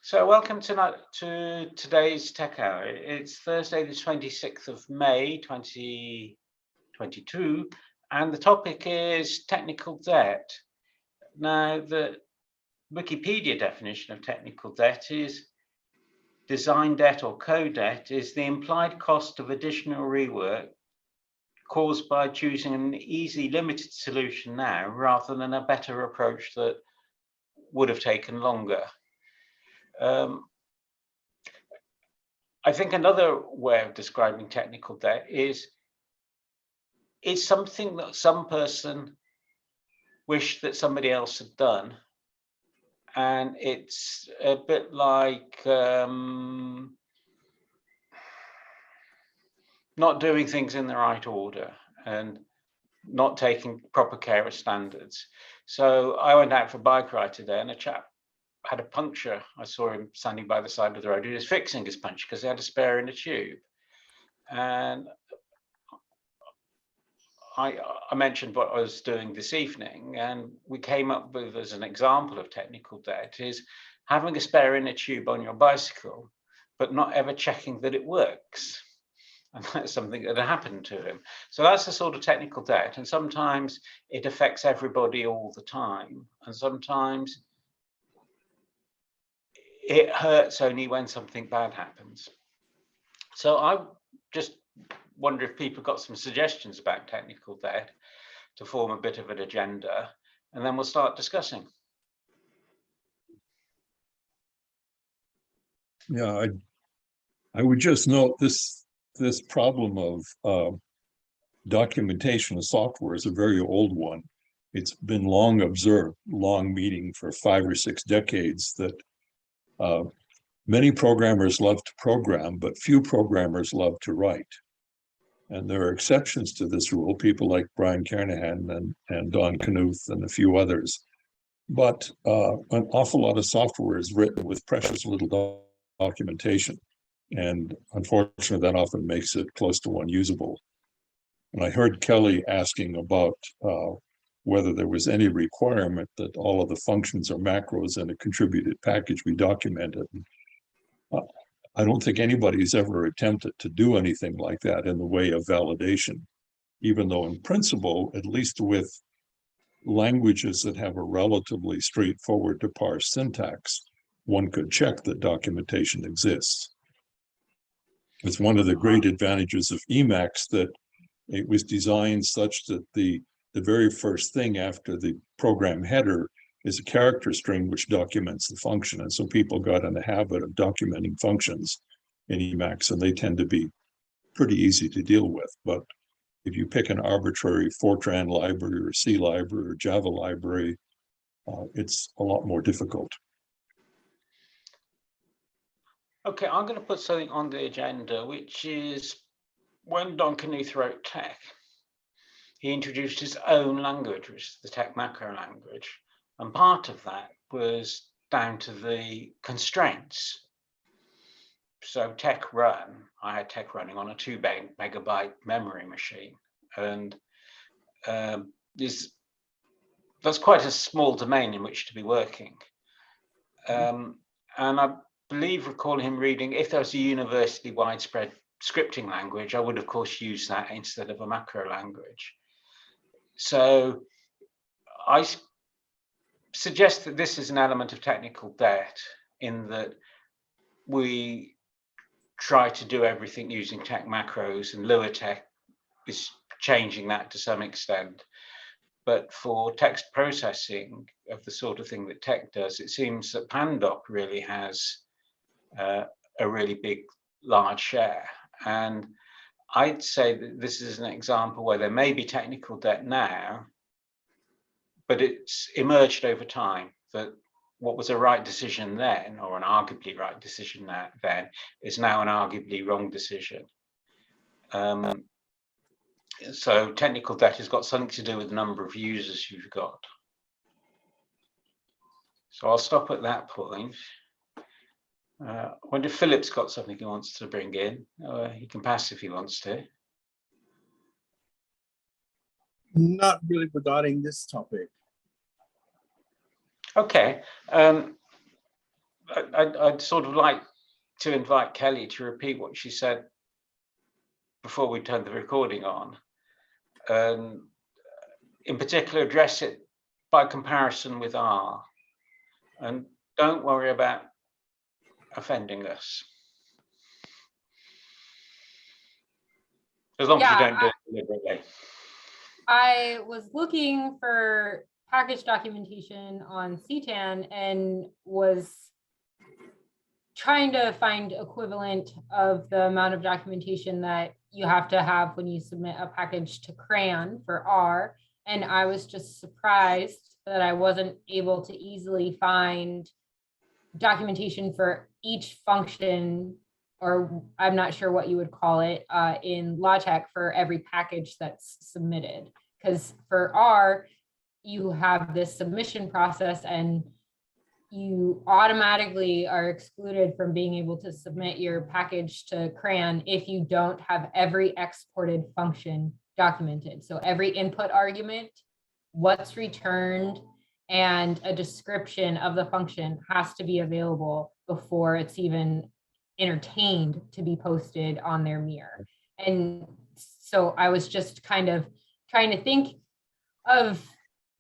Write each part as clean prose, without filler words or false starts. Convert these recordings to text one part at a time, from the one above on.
So welcome to today's Tech Hour. It's Thursday, the 26th of May, 2022, and the topic is technical debt. Now, the Wikipedia definition of technical debt is design debt or code debt is the implied cost of additional rework caused by choosing an easy, limited solution now rather than a better approach that would have taken longer. I think another way of describing technical debt is it's something that some person wished that somebody else had done. And it's a bit like not doing things in the right order and not taking proper care of standards. So I went out for a bike ride today and a chap had a puncture. I saw him standing by the side of the road. He was fixing his puncture because he had a spare in a tube. And I mentioned what I was doing this evening, and we came up with, as an example of technical debt, is having a spare inner tube on your bicycle, but not ever checking that it works. And that's something that happened to him. So that's the sort of technical debt. And sometimes it affects everybody all the time. And sometimes it hurts only when something bad happens. So I just wonder if people got some suggestions about technical debt to form a bit of an agenda, and then we'll start discussing. Yeah, I would just note this problem of documentation of software is a very old one. It's been long observed, long meaning for 5 or 6 decades, that many programmers love to program, but few programmers love to write. And there are exceptions to this rule, people like Brian Carnahan and Don Knuth and a few others. But an awful lot of software is written with precious little documentation. And unfortunately, that often makes it close to unusable. And I heard Kelly asking about whether there was any requirement that all of the functions or macros in a contributed package be documented. I don't think anybody's ever attempted to do anything like that in the way of validation, even though in principle, at least with languages that have a relatively straightforward to parse syntax, one could check that documentation exists. It's one of the great advantages of Emacs that it was designed such that the very first thing after the program header is a character string which documents the function. And so people got in the habit of documenting functions in Emacs, and they tend to be pretty easy to deal with. But if you pick an arbitrary Fortran library or C library or Java library, it's a lot more difficult. Okay, I'm going to put something on the agenda, which is when Don Knuth wrote TeX, he introduced his own language, which is the TeX macro language. And part of that was down to the constraints. So TeX run, I had TeX running on a 2 megabyte memory machine. And that's quite a small domain in which to be working. And I believe recalling him reading, if there was a universally widespread scripting language, I would of course use that instead of a macro language. So I suggest that this is an element of technical debt in that we try to do everything using TeX macros, and LaTeX is changing that to some extent. But for text processing of the sort of thing that TeX does, it seems that Pandoc really has a really big, large share. And I'd say that this is an example where there may be technical debt now, but it's emerged over time that what was a right decision then, or an arguably right decision then, is now an arguably wrong decision. So technical debt has got something to do with the number of users you've got. So I'll stop at that point. I wonder if Philip's got something he wants to bring in. He can pass if he wants to. Not really regarding this topic. Okay. I'd sort of like to invite Kelly to repeat what she said before we turned the recording on. In particular, address it by comparison with R. And don't worry about offending us. As long as you don't do it deliberately. I was looking for package documentation on Ctan and was trying to find equivalent of the amount of documentation that you have to have when you submit a package to CRAN for R. And I was just surprised that I wasn't able to easily find documentation for each function, or I'm not sure what you would call it, in LaTeX for every package that's submitted. Because for R, you have this submission process and you automatically are excluded from being able to submit your package to CRAN if you don't have every exported function documented. So every input argument, what's returned, and a description of the function has to be available before it's even entertained to be posted on their mirror. And so I was just kind of trying to think of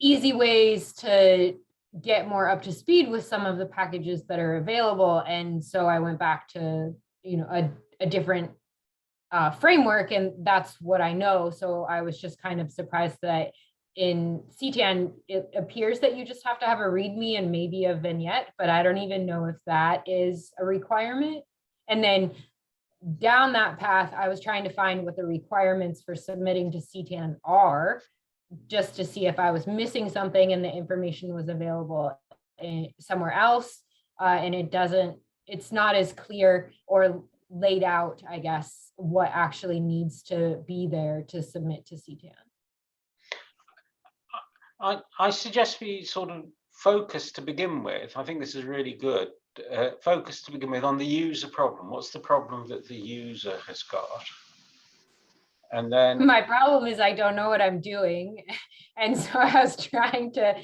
easy ways to get more up to speed with some of the packages that are available. And so I went back to, a different framework, and that's what I know. So I was just kind of surprised that in Ctan, it appears that you just have to have a README and maybe a vignette, but I don't even know if that is a requirement. And then down that path, I was trying to find what the requirements for submitting to Ctan are, just to see if I was missing something and the information was available somewhere else. And it's not as clear or laid out, I guess, what actually needs to be there to submit to Ctan. I suggest we sort of focus to begin with. I think this is really good. Focus to begin with on the user problem. What's the problem that the user has got? And then my problem is I don't know what I'm doing. And so I was trying to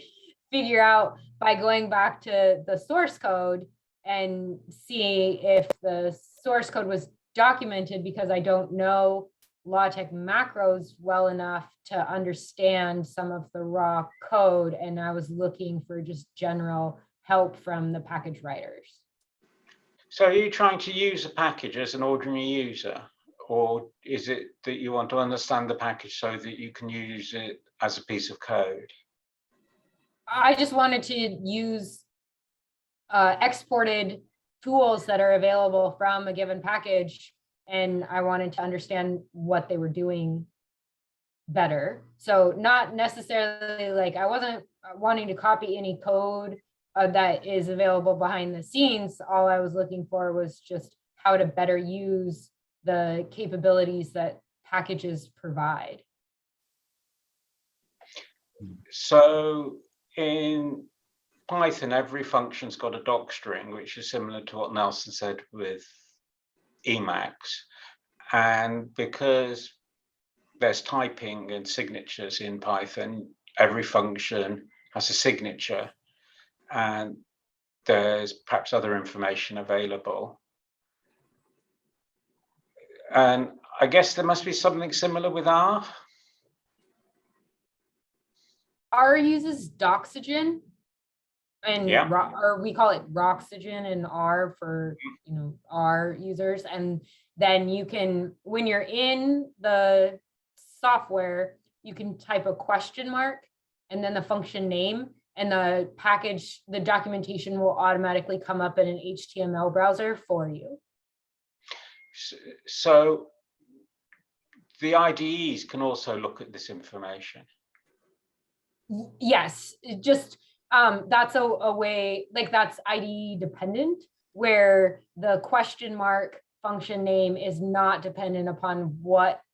figure out by going back to the source code and see if the source code was documented, because I don't know LaTeX macros well enough to understand some of the raw code. And I was looking for just general help from the package writers. So are you trying to use a package as an ordinary user? Or is it that you want to understand the package so that you can use it as a piece of code? I just wanted to use exported tools that are available from a given package, and I wanted to understand what they were doing better. So not necessarily like I wasn't wanting to copy any code that is available behind the scenes. All I was looking for was just how to better use the capabilities that packages provide. So in Python, every function's got a docstring, which is similar to what Nelson said with Emacs. And because there's typing and signatures in Python, every function has a signature, and there's perhaps other information available. And I guess there must be something similar with R. R uses Doxygen, and Yeah. or we call it Roxygen in R for R users. And then you can, when you're in the software, you can type a question mark and then the function name, and the package, the documentation will automatically come up in an HTML browser for you. So the IDEs can also look at this information. Yes, just that's a way, like that's IDE dependent, where the question mark function name is not dependent upon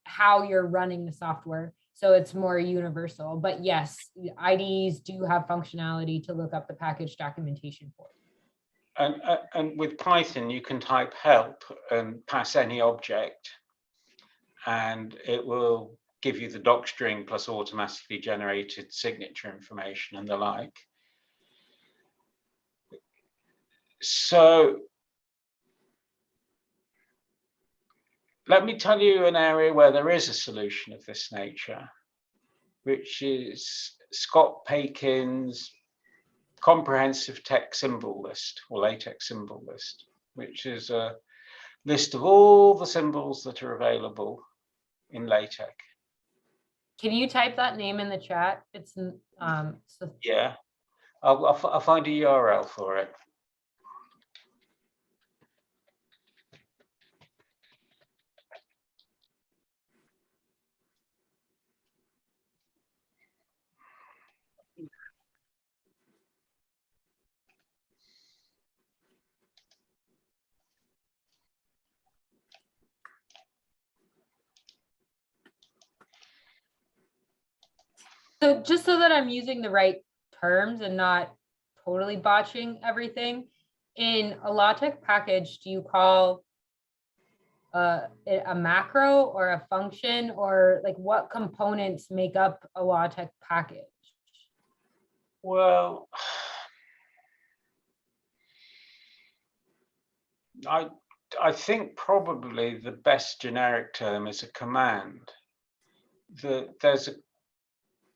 how you're running the software. So it's more universal. But yes, IDEs do have functionality to look up the package documentation for you. And with Python, you can type help and pass any object, and it will give you the docstring plus automatically generated signature information and the like. So let me tell you an area where there is a solution of this nature, which is Scott Paikin's comprehensive TeX symbol list, or LaTeX symbol list, which is a list of all the symbols that are available in LaTeX. Can you type that name in the chat? It's Yeah, I'll find a URL for it. so just so that I'm using the right terms and not totally botching everything. In a LaTeX package, do you call it a macro or a function, or like what components make up a LaTeX package? Well, I think probably the best generic term is a command. There's a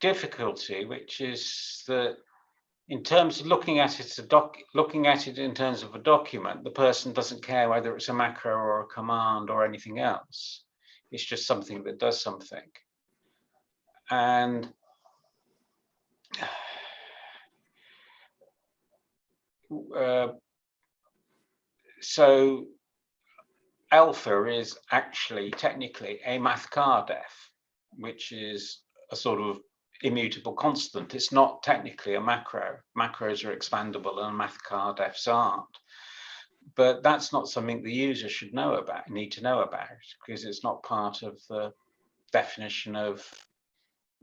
difficulty, which is that in terms of looking at it in terms of a document, the person doesn't care whether it's a macro or a command or anything else. It's just something that does something. And so alpha is actually technically a mathcardef, which is a sort of immutable constant. It's not technically a macro. Macros are expandable and mathcardefs aren't. But that's not something the user should need to know about, because it's not part of the definition of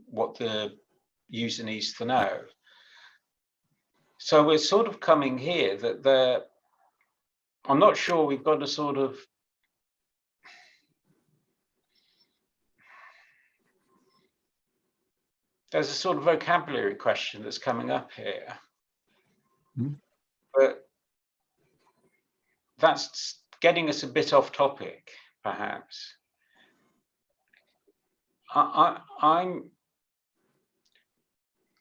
what the user needs to know. So we're sort of coming here that I'm not sure we've got a sort of there's a sort of vocabulary question that's coming up here. But that's getting us a bit off topic, perhaps.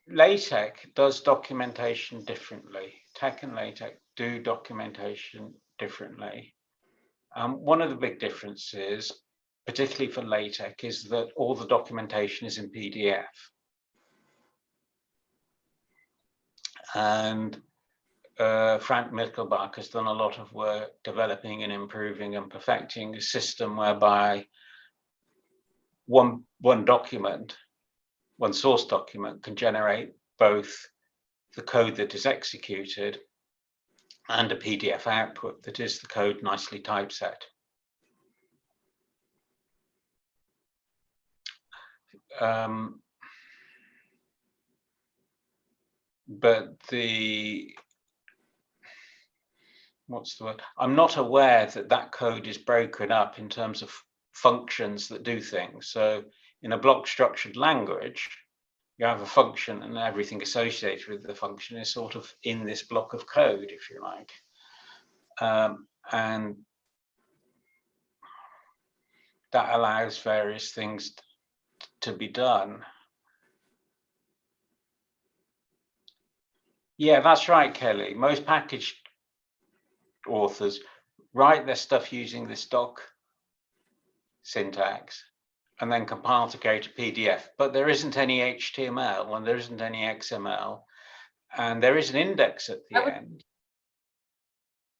LaTeX does documentation differently. TeX and LaTeX do documentation differently. One of the big differences, particularly for LaTeX, is that all the documentation is in PDF. And Frank Mittelbach has done a lot of work developing and improving and perfecting a system whereby one document, one source document, can generate both the code that is executed and a PDF output that is the code nicely typeset. But what's the word? I'm not aware that code is broken up in terms of functions that do things. So in a block structured language, you have a function and everything associated with the function is sort of in this block of code, if you like. And that allows various things to be done. Yeah, that's right, Kelly. Most package authors write their stuff using this doc syntax and then compile to go to PDF, but there isn't any HTML and there isn't any XML, and there is an index at the end.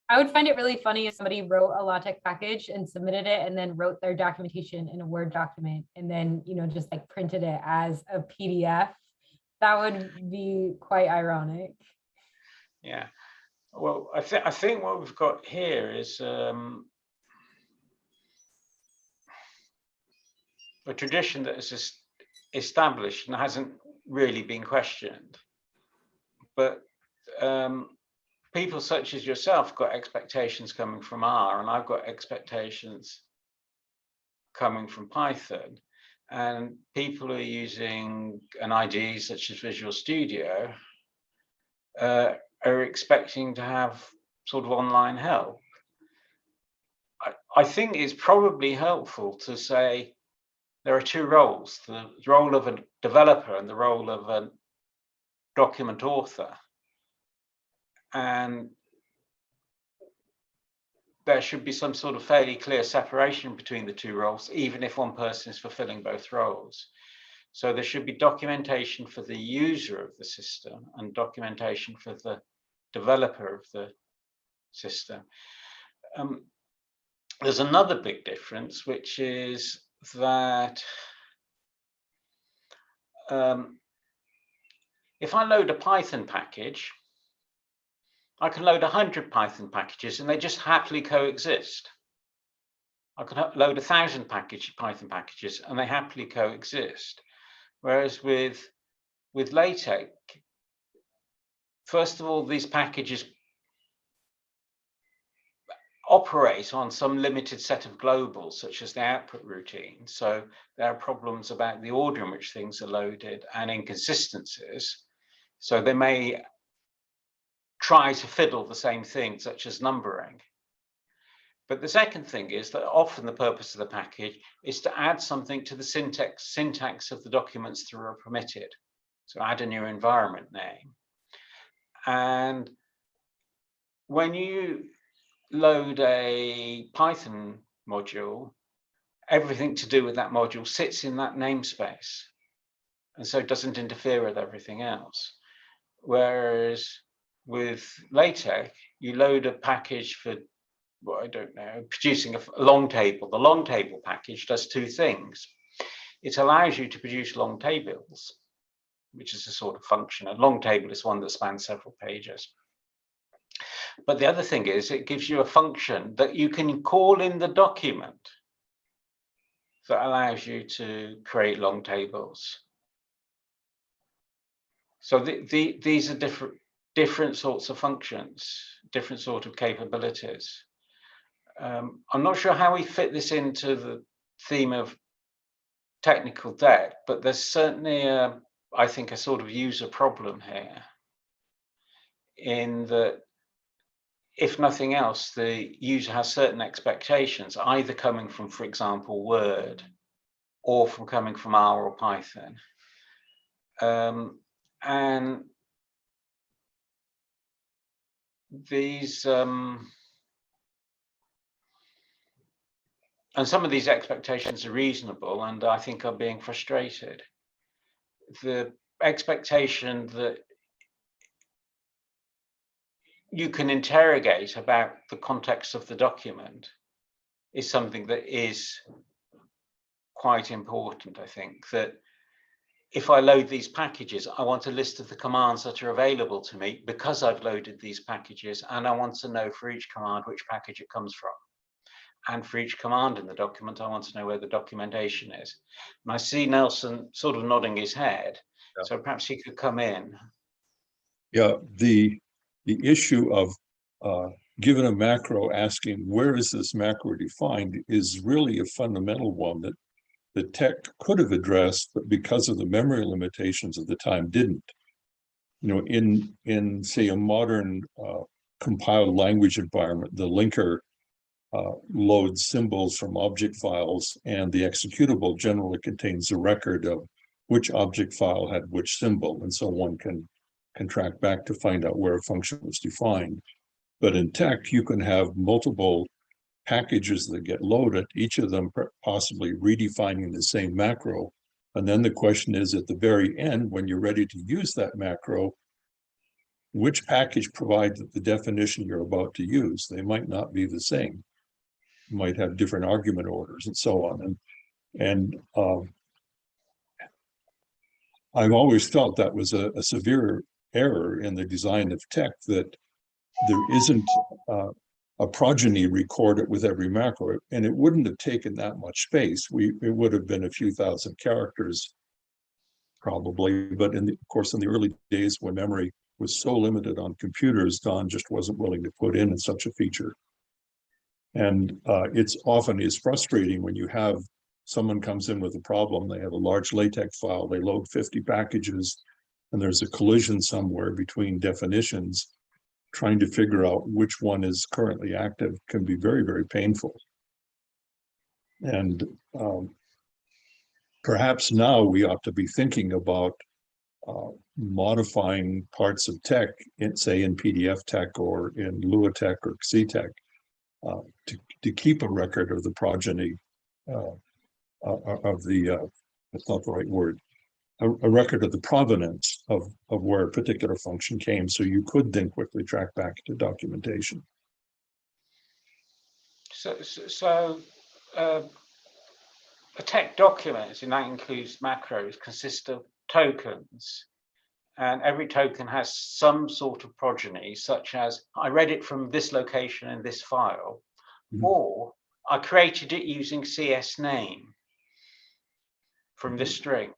I would find it really funny if somebody wrote a LaTeX package and submitted it and then wrote their documentation in a Word document and then, just like printed it as a PDF. That would be quite ironic. Yeah. Well, I think what we've got here is a tradition that is established and hasn't really been questioned. But people such as yourself got expectations coming from R, and I've got expectations coming from Python. And people who are using an IDE such as Visual Studio are expecting to have sort of online help, I think it's probably helpful to say there are two roles, the role of a developer and the role of a document author. And there should be some sort of fairly clear separation between the two roles, even if one person is fulfilling both roles. So there should be documentation for the user of the system and documentation for the developer of the system. There's another big difference, which is that if I load a Python package, I can load 100 Python packages and they just happily coexist. I can load 1,000 Python packages and they happily coexist. Whereas with LaTeX, first of all, these packages operate on some limited set of globals, such as the output routine. So there are problems about the order in which things are loaded and inconsistencies. So they may try to fiddle the same thing, such as numbering. But the second thing is that often the purpose of the package is to add something to the syntax of the documents that are permitted. So add a new environment name. And when you load a Python module, everything to do with that module sits in that namespace. And so it doesn't interfere with everything else. Whereas with LaTeX, you load a package for, well, I don't know, producing a long table. The long table package does two things. It allows you to produce long tables, which is a sort of function. A long table is one that spans several pages. But the other thing is it gives you a function that you can call in the document that allows you to create long tables. So these are different sorts of functions, different sort of capabilities. I'm not sure how we fit this into the theme of technical debt, but there's certainly, I think, a sort of user problem here, in that, if nothing else, the user has certain expectations, either coming from, for example, Word, or from coming from R or Python. And these, and some of these expectations are reasonable and I think are being frustrated. The expectation that you can interrogate about the context of the document is something that is quite important, I think. That if I load these packages, I want a list of the commands that are available to me because I've loaded these packages, and I want to know for each command which package it comes from. And for each command in the document, I want to know where the documentation is. And I see Nelson sort of nodding his head, so perhaps he could come in. Yeah, the issue of given a macro, asking where is this macro defined is really a fundamental one that the TeX could have addressed, but because of the memory limitations of the time didn't. You know, in say a modern compiled language environment, the linker loads symbols from object files, and the executable generally contains a record of which object file had which symbol, and so one can track back to find out where a function was defined. But in TeX, you can have multiple packages that get loaded, each of them possibly redefining the same macro. And then the question is, at the very end, when you're ready to use that macro, which package provides the definition you're about to use? They might not be the same. You might have different argument orders and so on. And I've always felt that was a severe error in the design of TeX, that there isn't a progeny recorded with every macro, and it wouldn't have taken that much space. It would have been a few thousand characters probably, but of course in the early days when memory was so limited on computers, Don just wasn't willing to put in such a feature. And it's often is frustrating when you have someone comes in with a problem, they have a large LaTeX file, they load 50 packages, and there's a collision somewhere between definitions. trying to figure out which one is currently active can be very, very painful. And perhaps now we ought to be thinking about modifying parts of TeX, say in PDF TeX or in LaTeX or Ctag, to keep a record of the progeny of the, that's not the right word, a record of the provenance of where a particular function came, so you could then quickly track back to documentation. So a TeX document, and that includes macros, consists of tokens, and every token has some sort of progeny, such as I read it from this location in this file, or I created it using CS name from this string.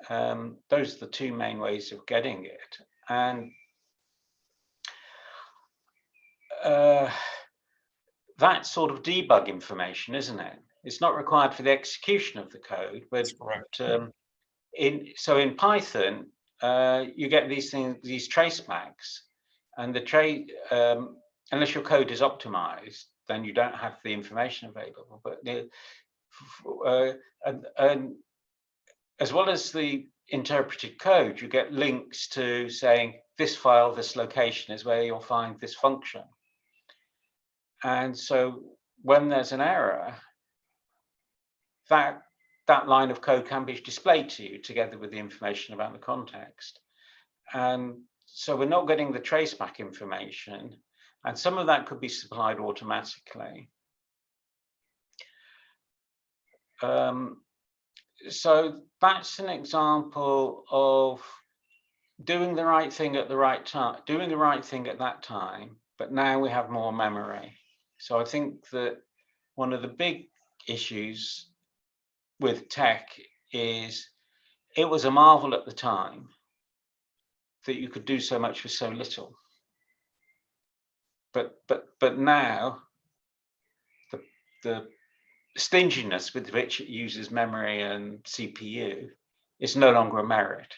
Those are the two main ways of getting it. And that's sort of debug information, isn't it? It's not required for the execution of the code, but in Python, you get these things, these tracebacks, and the unless your code is optimized, then you don't have the information available. But and as well as the interpreted code, you get links to saying this file, this location is where you'll find this function. And so when there's an error, that line of code can be displayed to you together with the information about the context. And so we're not getting the traceback information, and some of that could be supplied automatically. So that's an example of doing the right thing at the right time, doing the right thing at that time, but now we have more memory. So I think that one of the big issues with TeX is it was a marvel at the time that you could do so much with so little. But now the stinginess with which it uses memory and CPU is no longer a merit.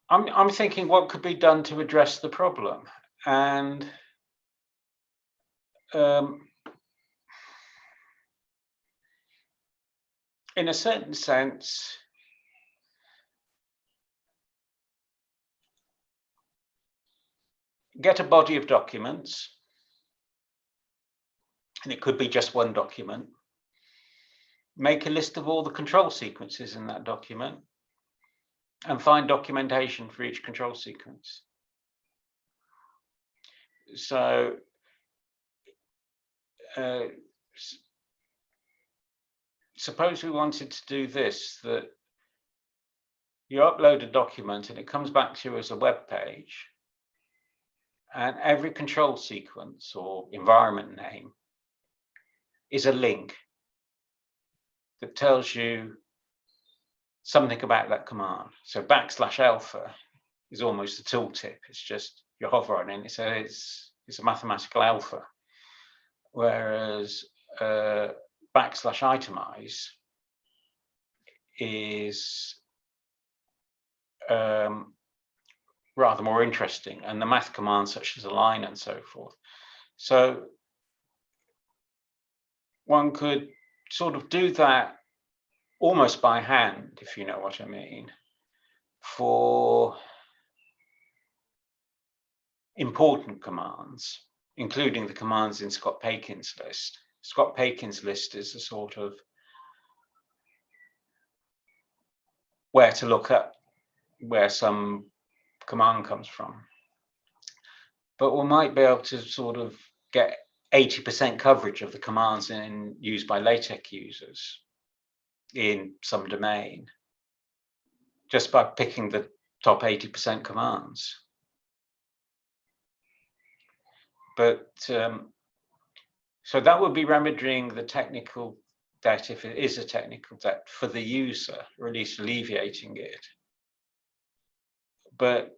I'm thinking what could be done to address the problem, and in a certain sense, get a body of documents, and it could be just one document. Make a list of all the control sequences in that document, and find documentation for each control sequence. So suppose we wanted to do this, that you upload a document and it comes back to you as a web page, and every control sequence or environment name is a link that tells you something about that command. So \alpha is almost a tooltip. It's just you hover on it and it says it's a mathematical alpha. Whereas \itemize is rather more interesting, and the math commands such as align and so forth. So one could sort of do that almost by hand, if you know what I mean, for important commands, including the commands in Scott Paikin's list. Scott Paikin's list is a sort of where to look up where some command comes from. But we might be able to sort of get 80% coverage of the commands used by LaTeX users in some domain just by picking the top 80% commands. But so that would be remedying the technical debt, if it is a technical debt, for the user, or at least alleviating it. But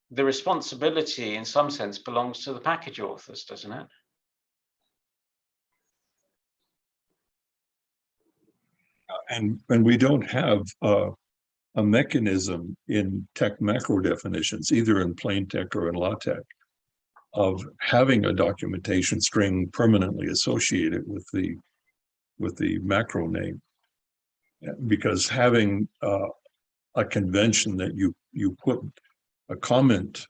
the responsibility in some sense belongs to the package authors, doesn't it? And we don't have a mechanism in TeX macro definitions, either in plain TeX or in LaTeX, of having a documentation string permanently associated with the macro name. Because having a convention that you put a comment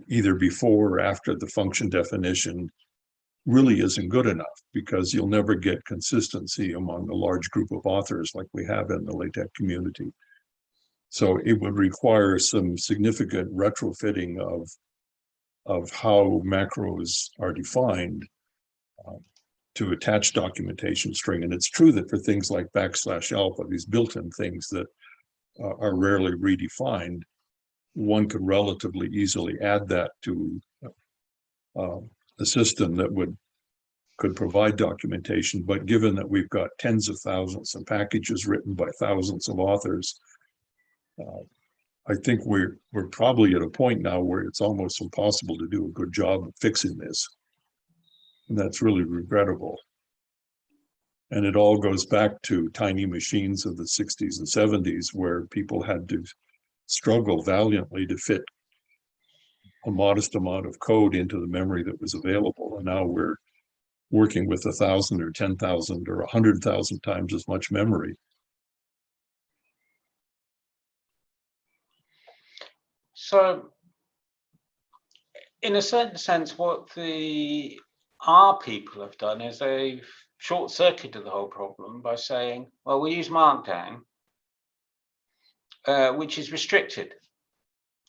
either before or after the function definition really isn't good enough, because you'll never get consistency among a large group of authors like we have in the LaTeX community. So it would require some significant retrofitting of how macros are defined to attach documentation string. And it's true that for things like \alpha, these built-in things that are rarely redefined, one could relatively easily add that to a system that could provide documentation. But given that we've got tens of thousands of packages written by thousands of authors, I think we're probably at a point now where it's almost impossible to do a good job of fixing this. And that's really regrettable. And it all goes back to tiny machines of the 60s and 70s, where people had to struggle valiantly to fit a modest amount of code into the memory that was available. And now we're working with 1,000 or 10,000 or 100,000 times as much memory. So, in a certain sense, what the R people have done is they've short-circuited the whole problem by saying, well, we use Markdown, which is restricted.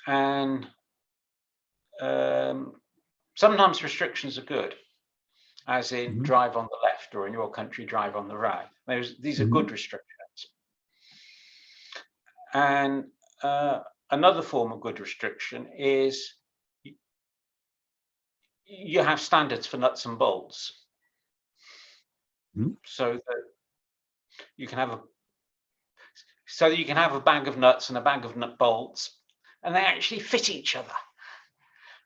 And sometimes restrictions are good, as in drive on the left, or in your country, drive on the right. These are good restrictions. And another form of good restriction is you have standards for nuts and bolts. So that you can have a bag of nuts and a bag of nut bolts, and they actually fit each other.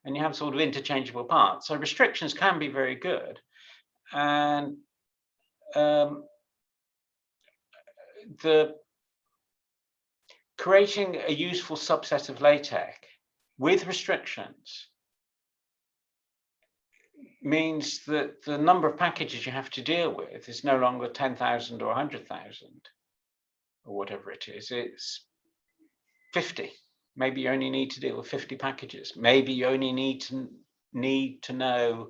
And you have sort of interchangeable parts. So restrictions can be very good. And creating a useful subset of LaTeX with restrictions means that the number of packages you have to deal with is no longer 10,000 or 100,000 or whatever it is. It's 50. Maybe you only need to deal with 50 packages. Maybe you only need to know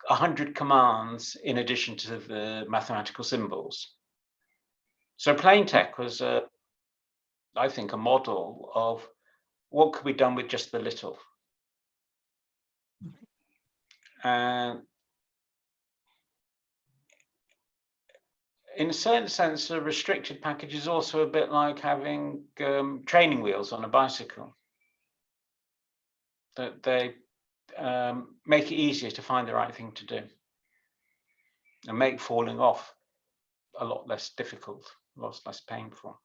100 commands in addition to the mathematical symbols. So plain TeX was, I think, a model of what could be done with just the little. And in a certain sense, a restricted package is also a bit like having training wheels on a bicycle. That they make it easier to find the right thing to do and make falling off a lot less difficult, a lot less painful.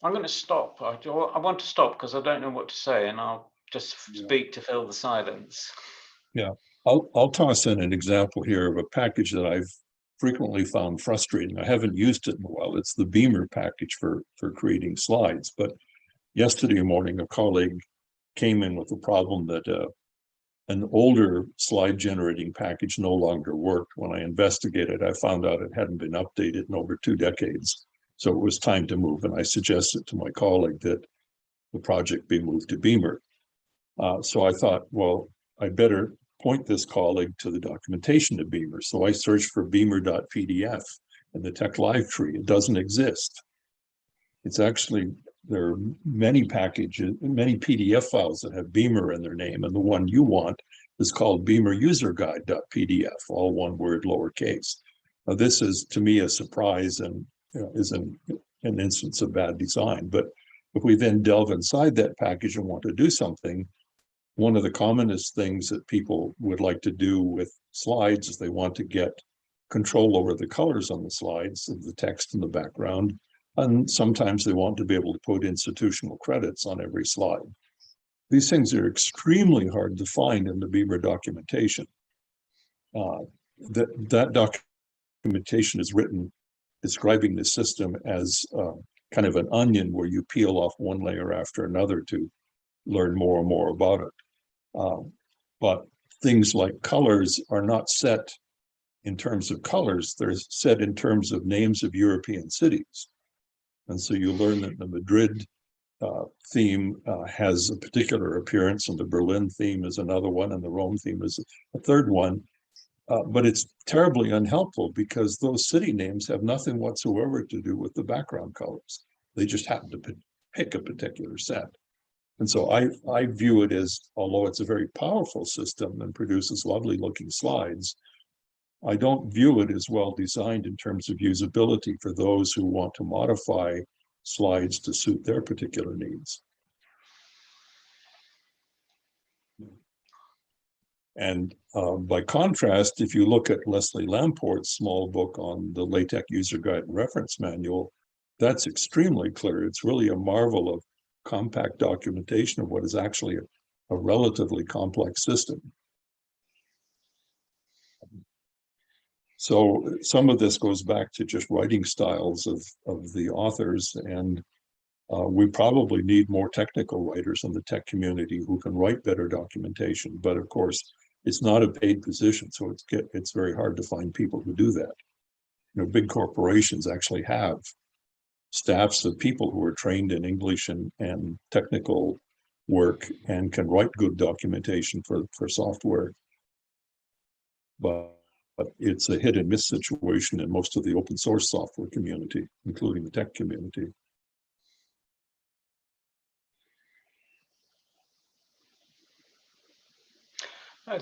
I'm going to stop. I want to stop because I don't know what to say, and I'll just speak to fill the silence. Yeah, I'll toss in an example here of a package that I've frequently found frustrating. I haven't used it in a while. It's the beamer package for creating slides. But yesterday morning, a colleague came in with a problem that an older slide generating package no longer worked. When I investigated, I found out it hadn't been updated in over 2 decades. So it was time to move. And I suggested to my colleague that the project be moved to Beamer. So I thought, well, I better point this colleague to the documentation of Beamer. So I searched for beamer.pdf in the TeX live tree. It doesn't exist. It's actually, there are many packages, many PDF files that have Beamer in their name, and the one you want is called beameruserguide.pdf, all one word, lowercase. Now, this is, to me, a surprise and is an instance of bad design. But if we then delve inside that package and want to do something, one of the commonest things that people would like to do with slides is they want to get control over the colors on the slides of the text in the background. And sometimes they want to be able to put institutional credits on every slide. These things are extremely hard to find in the Beaver documentation. That documentation is written describing the system as kind of an onion where you peel off one layer after another to learn more and more about it. But things like colors are not set in terms of colors, they're set in terms of names of European cities. And so you learn that the Madrid theme has a particular appearance, and the Berlin theme is another one, and the Rome theme is a third one. But it's terribly unhelpful because those city names have nothing whatsoever to do with the background colors. They just happen to pick a particular set. And so I view it as, although it's a very powerful system and produces lovely looking slides, I don't view it as well designed in terms of usability for those who want to modify slides to suit their particular needs. And by contrast, if you look at Leslie Lamport's small book on the LaTeX User Guide and Reference Manual, that's extremely clear. It's really a marvel of compact documentation of what is actually a relatively complex system. So some of this goes back to just writing styles of the authors, and we probably need more technical writers in the tech community who can write better documentation. But of course, it's not a paid position, so it's very hard to find people who do that. You know, big corporations actually have staffs of people who are trained in English and technical work and can write good documentation for software. But it's a hit and miss situation in most of the open source software community, including the tech community.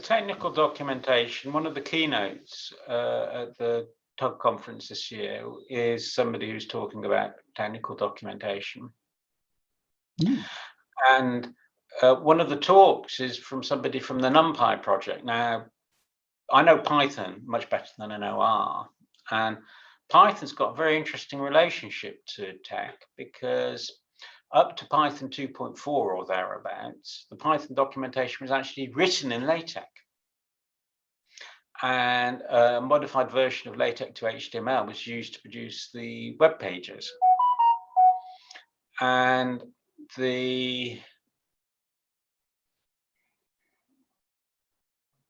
Technical documentation, one of the keynotes at the TUG conference this year is somebody who's talking about technical documentation. And one of the talks is from somebody from the NumPy project. Now, I know Python much better than I know R, and Python's got a very interesting relationship to tech because up to Python 2.4 or thereabouts, the Python documentation was actually written in LaTeX. And a modified version of LaTeX to HTML was used to produce the web pages. And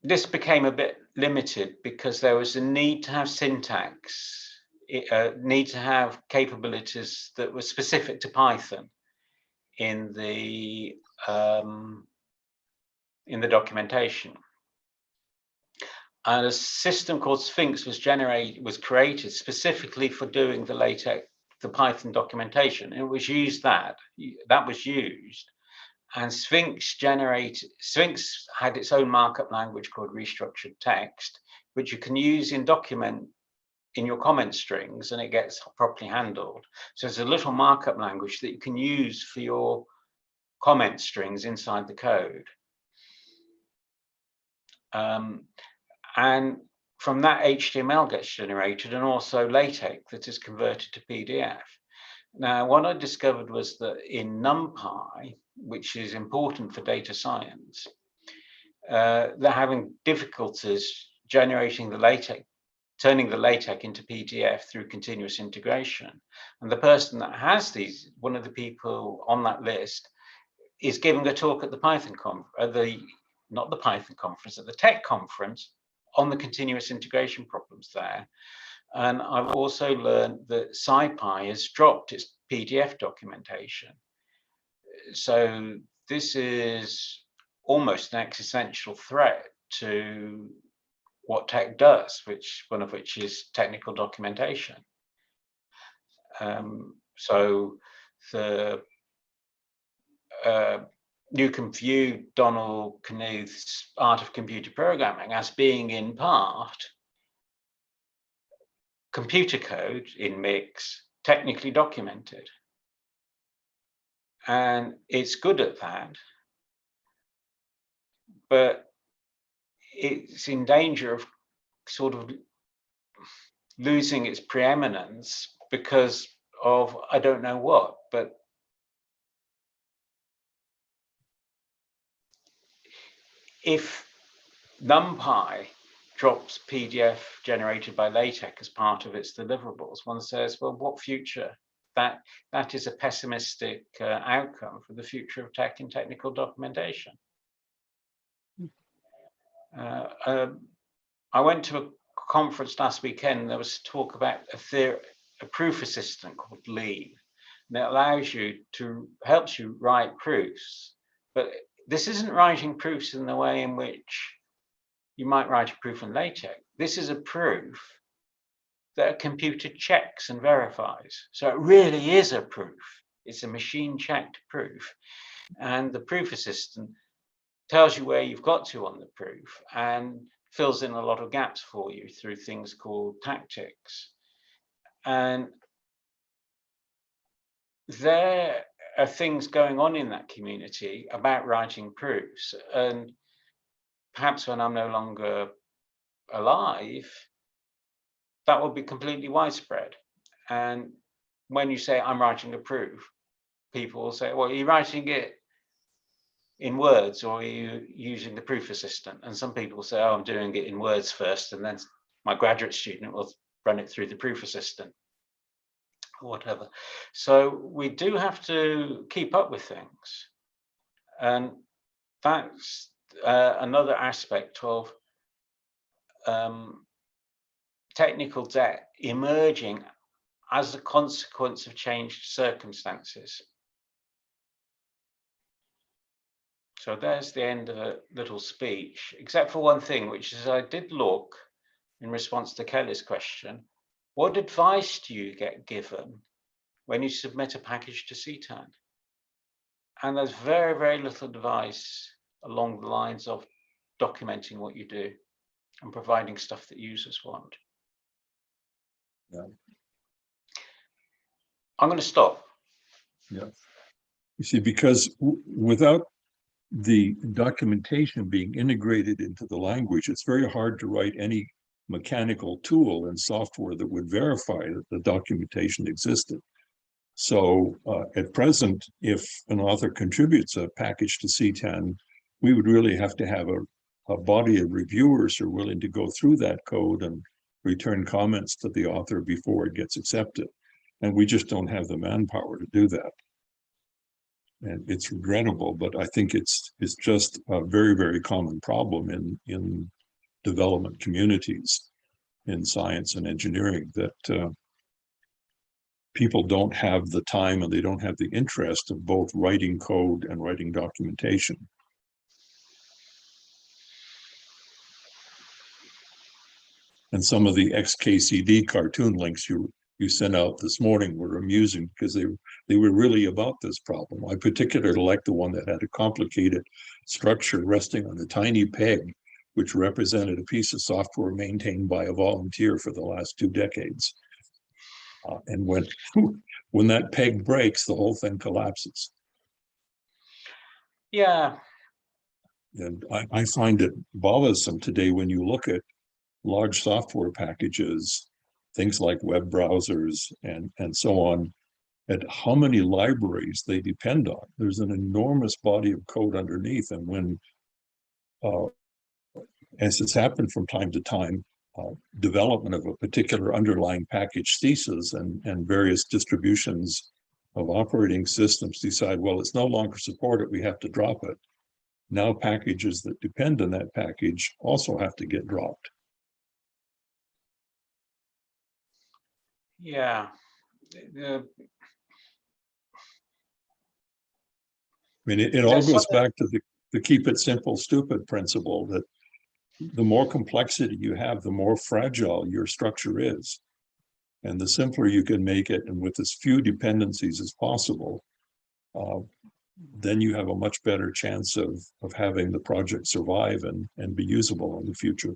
this became a bit limited because there was a need to have syntax, need to have capabilities that were specific to Python in the documentation. And a system called Sphinx was created specifically for doing the LaTeX, the Python documentation. And it was used that was used. And Sphinx had its own markup language called restructured text, which you can use in your comment strings, and it gets properly handled. So it's a little markup language that you can use for your comment strings inside the code. And from that, HTML gets generated, and also LaTeX that is converted to PDF. Now, what I discovered was that in NumPy, which is important for data science, they're having difficulties generating the LaTeX, turning the LaTeX into PDF through continuous integration. And the person that has one of the people on that list, is giving a talk at the Python conference, not the Python conference, at the tech conference on the continuous integration problems there. And I've also learned that SciPy has dropped its PDF documentation. So this is almost an existential threat to what tech does, one of which is technical documentation. So the you can view Donald Knuth's Art of Computer Programming as being in part computer code in mix, technically documented. And it's good at that, but it's in danger of sort of losing its preeminence because of I don't know what, but if NumPy drops PDF generated by LaTeX as part of its deliverables, one says, well, what future? That is a pessimistic outcome for the future of tech and technical documentation. I went to a conference last weekend. There was talk about a proof assistant called Leave, and it allows you to helps you write proofs. But this isn't writing proofs in the way in which you might write a proof in LaTeX. This is a proof that a computer checks and verifies. So it really is a proof. It's a machine checked proof. And the proof assistant tells you where you've got to on the proof and fills in a lot of gaps for you through things called tactics. And there are things going on in that community about writing proofs. And perhaps when I'm no longer alive, that will be completely widespread. And when you say I'm writing a proof, people will say, well, are you writing it in words or are you using the proof assistant? And some people say, oh, I'm doing it in words first, and then my graduate student will run it through the proof assistant or whatever. So we do have to keep up with things. And that's another aspect of technical debt emerging as a consequence of changed circumstances. So there's the end of a little speech, except for one thing, which is I did look in response to Kelly's question, what advice do you get given when you submit a package to Ctag? And there's very, very little advice along the lines of documenting what you do and providing stuff that users want. Yeah. I'm going to stop. Yeah. You see, because without the documentation being integrated into the language, it's very hard to write any mechanical tool and software that would verify that the documentation existed. So at present, if an author contributes a package to Ctag, we would really have to have a body of reviewers who are willing to go through that code and return comments to the author before it gets accepted. And we just don't have the manpower to do that. And it's regrettable, but I think it's just a very, very common problem in development communities in science and engineering, that people don't have the time and they don't have the interest of both writing code and writing documentation. And some of the XKCD cartoon links you sent out this morning were amusing because they were really about this problem. I particularly liked the one that had a complicated structure resting on a tiny peg, which represented a piece of software maintained by a volunteer for the last 2 decades. And when that peg breaks, the whole thing collapses. Yeah. And I find it bothersome today when you look at large software packages, things like web browsers and so on, at how many libraries they depend on. There's an enormous body of code underneath. And when, as it's happened from time to time, development of a particular underlying package ceases and various distributions of operating systems decide, well, it's no longer supported, we have to drop it. Now packages that depend on that package also have to get dropped. Yeah. I mean, it all goes back to the keep it simple, stupid principle, that the more complexity you have, the more fragile your structure is. And the simpler you can make it, and with as few dependencies as possible, then you have a much better chance of having the project survive and be usable in the future.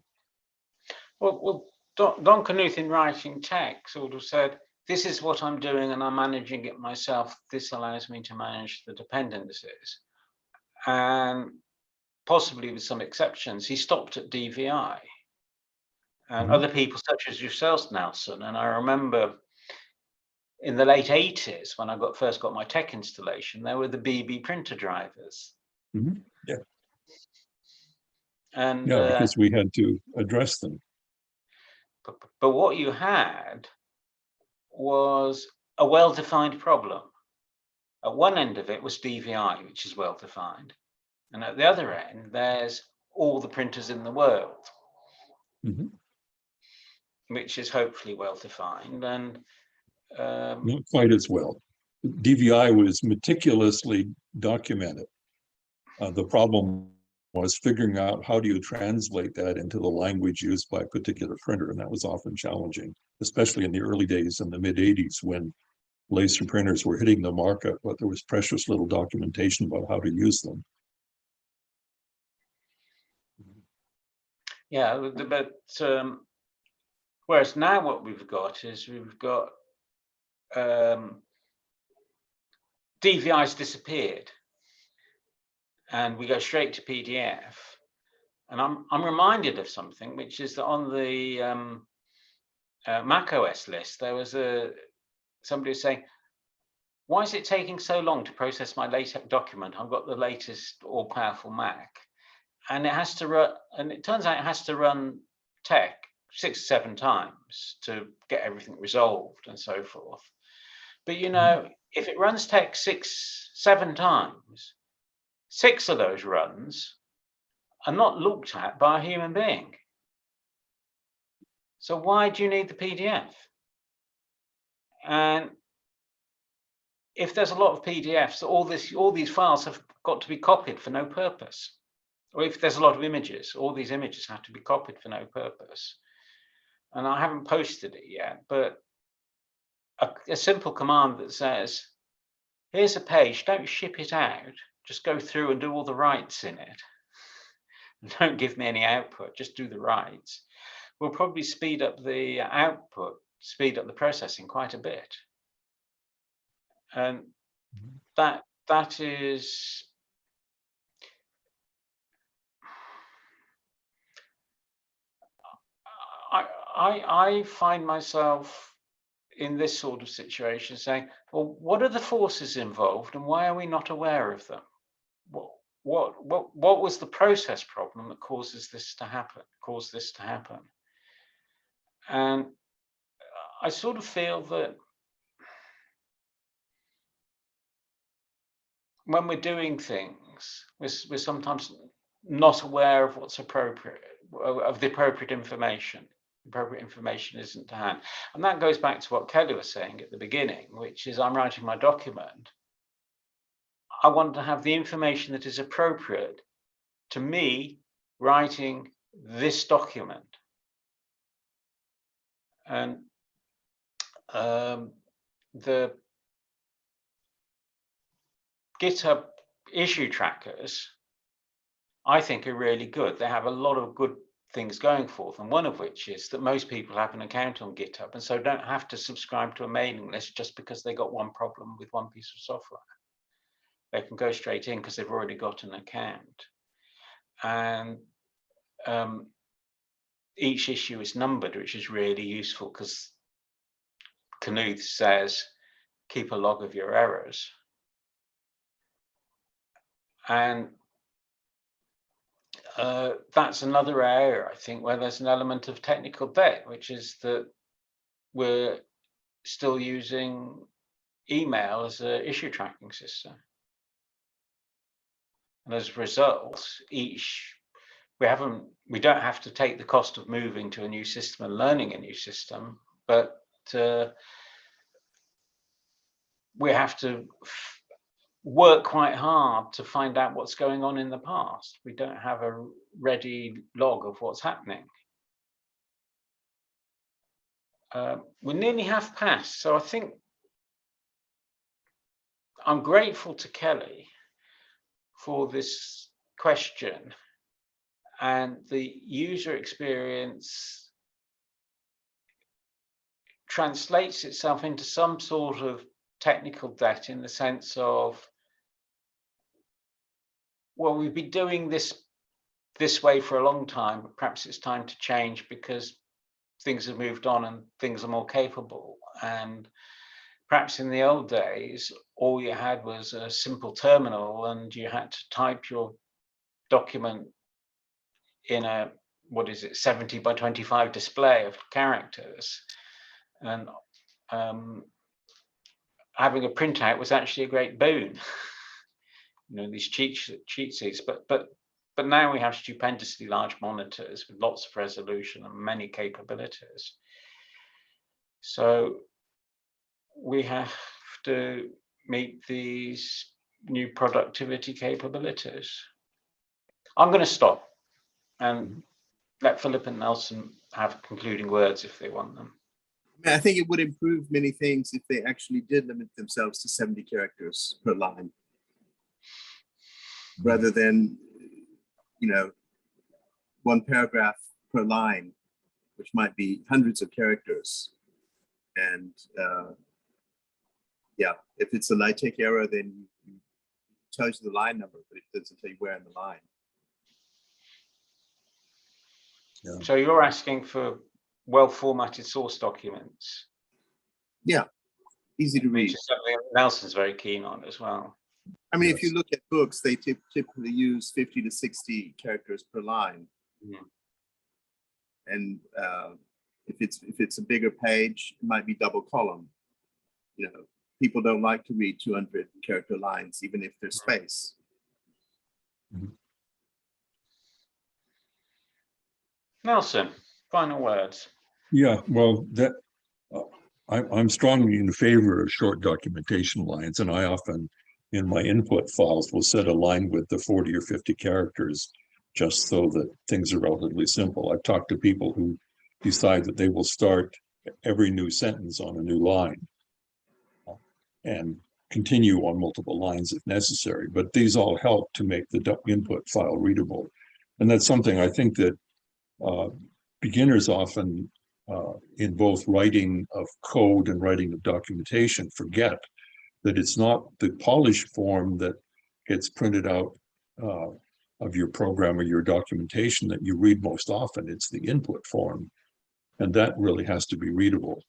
Well, Don Knuth in writing TeX sort of said, this is what I'm doing and I'm managing it myself. This allows me to manage the dependencies. And possibly with some exceptions, he stopped at DVI. And other people such as yourself, Nelson, and I remember in the late 80s, when I first got my tech installation, there were the BB printer drivers. Yeah. And Yeah, because we had to address them. but what you had was a well-defined problem. At one end of it was DVI, which is well-defined. And at the other end, there's all the printers in the world, which is hopefully well-defined. And not quite as well. DVI was meticulously documented. The problem was figuring out how do you translate that into the language used by a particular printer, and that was often challenging, especially in the early days in the mid-'80s when laser printers were hitting the market, but there was precious little documentation about how to use them. Yeah, but whereas now what we've got is we've got DVI's disappeared, and we go straight to PDF. And I'm reminded of something, which is that on the Mac OS list, there was somebody was saying, why is it taking so long to process my LaTeX document? I've got the latest all-powerful Mac, and it has to run, and it turns out it has to run TeX 6 or 7 times to get everything resolved and so forth. But you know, if it runs TeX 6 or 7 times, 6 of those runs are not looked at by a human being. So why do you need the PDF? And if there's a lot of PDFs, all these files have got to be copied for no purpose. Or if there's a lot of images, all these images have to be copied for no purpose. And I haven't posted it yet, but a simple command that says, here's a page, don't ship it out, just go through and do all the writes in it. Don't give me any output, just do the writes. Will probably speed up the output, speed up the processing quite a bit. And that is, I find myself in this sort of situation saying, well, what are the forces involved and why are we not aware of them? What was the process problem that causes this to happen? And I sort of feel that when we're doing things, we're sometimes not aware of what's appropriate, of the appropriate information. Appropriate information isn't to hand. And that goes back to what Kelly was saying at the beginning, which is I'm writing my document. I want to have the information that is appropriate to me writing this document. And the GitHub issue trackers, I think, are really good. They have a lot of good things going for them, one of which is that most people have an account on GitHub and so don't have to subscribe to a mailing list just because they got one problem with one piece of software. They can go straight in because they've already got an account. And each issue is numbered, which is really useful because Knuth says, keep a log of your errors. And that's another area, I think, where there's an element of technical debt, which is that we're still using email as an issue tracking system. And as a result, we don't have to take the cost of moving to a new system and learning a new system, but we have to work quite hard to find out what's going on in the past. We don't have a ready log of what's happening. We're nearly half past, so I think I'm grateful to Kelly for this question, and the user experience translates itself into some sort of technical debt in the sense of, well, we've been doing this way for a long time, but perhaps it's time to change because things have moved on and things are more capable. And perhaps in the old days, all you had was a simple terminal and you had to type your document in a, what is it, 70 by 25 display of characters. And having a printout was actually a great boon. You know, these cheat sheets, but now we have stupendously large monitors with lots of resolution and many capabilities. So we have to meet these new productivity capabilities. I'm going to stop and let Philip and Nelson have concluding words if they want them. I mean, I think it would improve many things if they actually did limit themselves to 70 characters per line, rather than, you know, one paragraph per line, which might be hundreds of characters. And yeah, if it's a LaTeX error, then it tells you the line number, but it doesn't tell you where in the line. Yeah. So you're asking for well-formatted source documents. Yeah, easy to read. Which is something Nelson's very keen on as well. I mean, Yes. if you look at books, they typically use 50 to 60 characters per line. Yeah. And if it's a bigger page, it might be double column. You know, people don't like to read 200 character lines, even if there's space. Nelson, final words. Yeah, well, that I'm strongly in favor of short documentation lines, and I often, in my input files, will set a line width of 40 or 50 characters, just so that things are relatively simple. I've talked to people who decide that they will start every new sentence on a new line and continue on multiple lines if necessary. But these all help to make the input file readable, and that's something I think that beginners often, in both writing of code and writing of documentation, forget that it's not the polished form that gets printed out of your program or your documentation that you read most often. It's the input form, and that really has to be readable.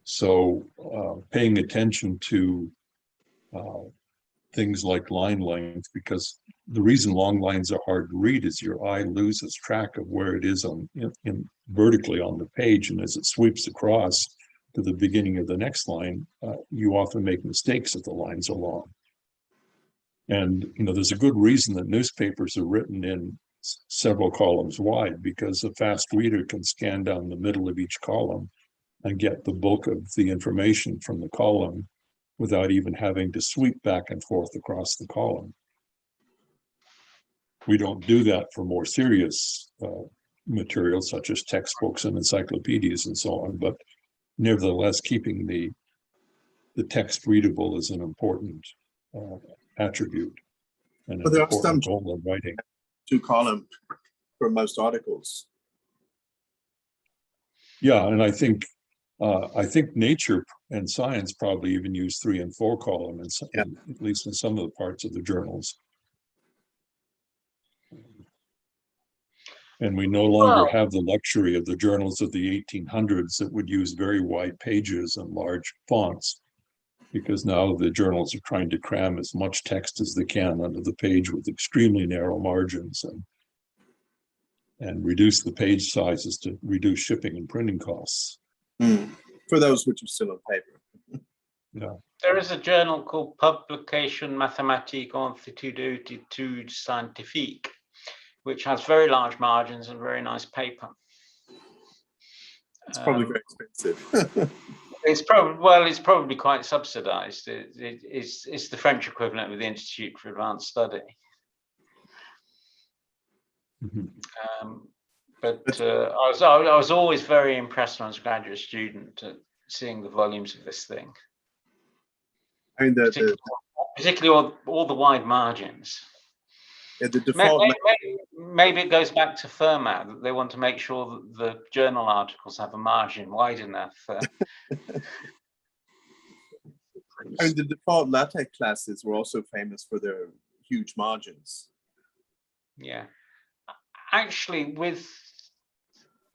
So paying attention to things like line length, because the reason long lines are hard to read is your eye loses track of where it is on vertically on the page, and as it sweeps across to the beginning of the next line, you often make mistakes if the lines are long. And you know, there's a good reason that newspapers are written in several columns wide, because a fast reader can scan down the middle of each column and get the bulk of the information from the column without even having to sweep back and forth across the column. We don't do that for more serious materials such as textbooks and encyclopedias and so on, but nevertheless, keeping the text readable is an important attribute and an important goal of writing. 2 column for most articles. Yeah, and I think nature and science probably even use 3 and 4 column, at least in some of the parts of the journals. And we no longer have the luxury of the journals of the 1800s that would use very wide pages and large fonts, because now the journals are trying to cram as much text as they can under the page with extremely narrow margins and reduce the page sizes to reduce shipping and printing costs. For those which are still on paper. Yeah. There is a journal called Publication Mathématique Institut d'études Scientifiques, which has very large margins and very nice paper. It's probably very expensive. It's probably quite subsidized. It's the French equivalent of the Institute for Advanced Study. But I was always very impressed when I was a graduate student at seeing the volumes of this thing. I mean, particularly all the wide margins. Yeah, the default. Maybe it goes back to Fermat, that they want to make sure that the journal articles have a margin wide enough. I mean, the default LaTeX classes were also famous for their huge margins. Yeah. Actually,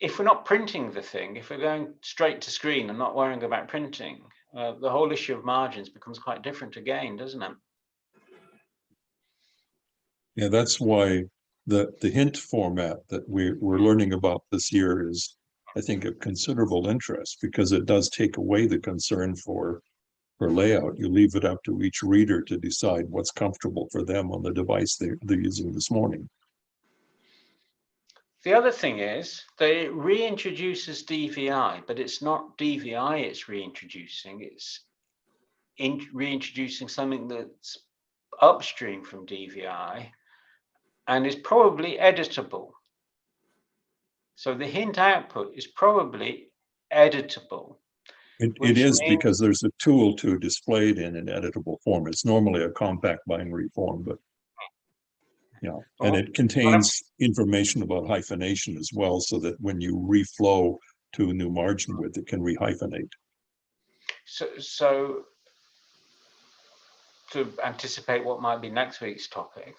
if we're not printing the thing, if we're going straight to screen and not worrying about printing, the whole issue of margins becomes quite different again, doesn't it? Yeah, that's why the hint format that we're learning about this year is, I think, of considerable interest because it does take away the concern for layout. You leave it up to each reader to decide what's comfortable for them on the device they're using this morning. The other thing is that it reintroduces DVI, but it's not DVI it's reintroducing. It's reintroducing something that's upstream from DVI and is probably editable. So the hint output is probably editable. It is because there's a tool to display it in an editable form. It's normally a compact binary form, but yeah, and it contains information about hyphenation as well, so that when you reflow to a new margin width, it can rehyphenate. So to anticipate what might be next week's topic,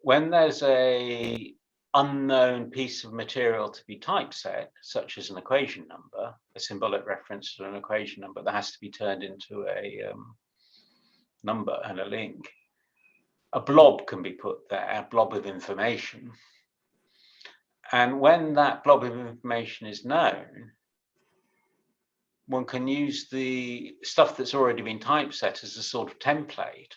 when there's a unknown piece of material to be typeset, such as an equation number, a symbolic reference to an equation number that has to be turned into a number and a link, a blob can be put there, a blob of information. And when that blob of information is known, one can use the stuff that's already been typeset as a sort of template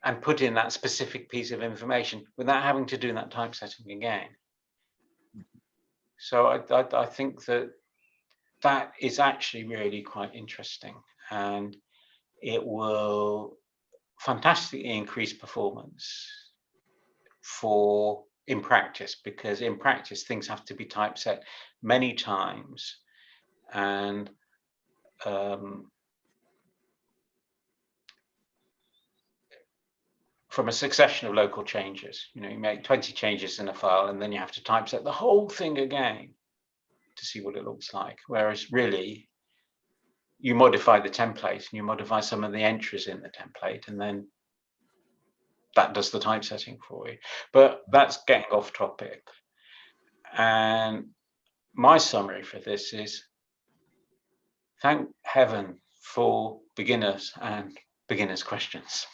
and put in that specific piece of information without having to do that typesetting again. So I think that is actually really quite interesting, and it will fantastically increase performance in practice, because in practice things have to be typeset many times, and from a succession of local changes. You know, you make 20 changes in a file and then you have to typeset the whole thing again to see what it looks like. Whereas really, you modify the template and you modify some of the entries in the template, and then that does the typesetting for you. But that's getting off topic. And my summary for this is, thank heaven for beginners and beginners' questions.